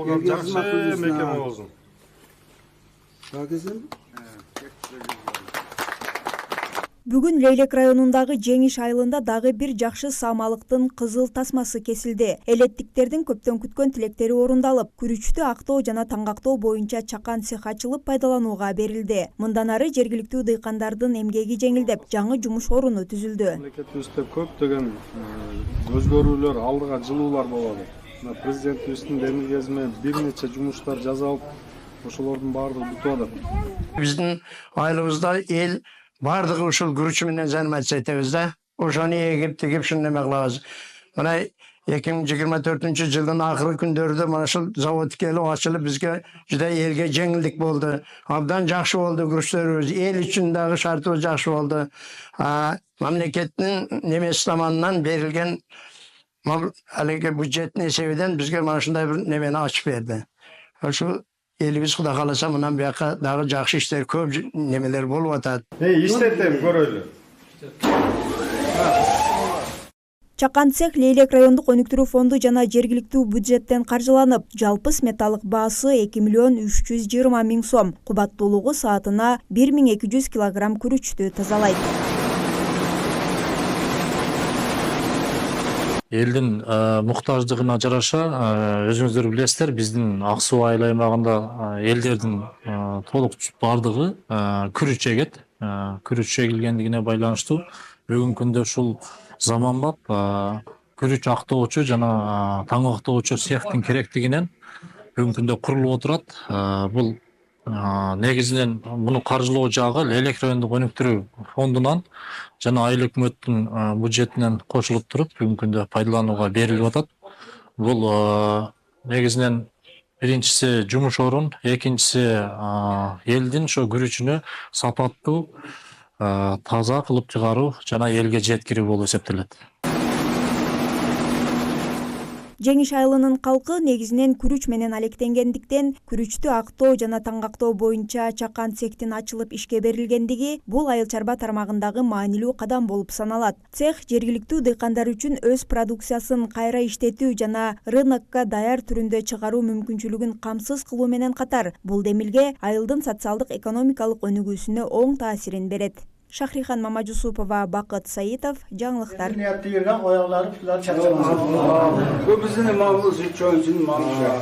Жакшы мекеме болсун. Бүгүн Leylek районундагы Жеңиш айылында дагы бир жакшы саамалыктын кызыл тасмасы кесилди. Элеттиктердин көптөн күткөн тилектери орундалып, күрүчтү актоо жана таңгактоо боюнча чакан цех ачылып пайдаланууга берилди. Мындан ары жергиликтүү дыйкандардын эмгеги жеңилдеп, жаңы жумуш орunu түзүлдү. Мамлекетибизде көптөгөн өзгөрүүлөр, алдыга жылуулар болот. Президентибиздин демилгеси менен бир нече жумуштар жасалып, ошолордун баардыгы бүтүп атат. Биздин айылыбызда эл бардыгы ушул күрүч менен заниматься этебиз да. Ошону эгип тигип ушуну неме кылабыз. Мына 2024-жылдын акыркы күндөрүндө мына ушул завод келип ачылып бизге жуда элге жеңилдик болду. Абдан жакшы болду күрүчтөрүбүз. Эл үчүн дагы шартыбыз жакшы болду. Мамлекеттин немеси таманынан берилген алеге бюджеттин эсебинен бизге мына ушундай бир немени ачып берди. Ошо элибиз Кудай кааласа мындан бияка дагы жакшы иштер көп немелер болуп атат. Иштетем көрөлү. Чакан цех Leylek райондук өнүктүрүү фонду жана жергиликтүү бюджеттен каржыланып, жалпы сметалык баасы 2.320.000 сом, кубаттуулугу саатына 1200 килограмм күрүчтү тазалайт. Элдин муктаждыгына жараша өзүңүздөр билесиздер, биздин Ак Суу айыл аймагында элдердин толук бардыгы күрүч эгет. Күрүч эгилгендигине байланыштуу бүгүнкү күндө ушул заманбап күрүч актоочу жана таң актоочу цехтин керектигинен бүгүнкү күндө курулуп отурат. Бул негизинен муну каржылоо жагы Leylek райондук өнүктүрүү фондунан жана айыл өкмөттүн бюджетинен кошулуп туруп бүгүнкү күндө пайдаланууга берилип атат. Бул негизинен биринчиси жумуш орун, экинчиси элдин ошо күрүчүнү сапаттуу, таза кылып чыгаруу жана элге жеткирүү болуп эсептелет. Жеңиш айылынын калкы негизинен күрүч менен алектенгендиктен, күрүчтү актоо жана таңгактоо боюнча чакан цехтин ачылып ишке берилгендиги бул айыл чарба тармагындагы маанилүү кадам болуп саналат. Цех жергиликтүү дыйкандар үчүн өз продукциясын кайра иштетүү жана рынокко даяр түрүндө чыгаруу мүмкүнчүлүгүн камсыз кылуу менен катар, бул демилге айылдын социалдык экономикалык өнүгүүсүнө оң таасирин берет. Шахрихан Мамажусупова, Бакыт Саитов, жаңылыктар. Көбүсүнүн маңызы үчөөнүн маңызы.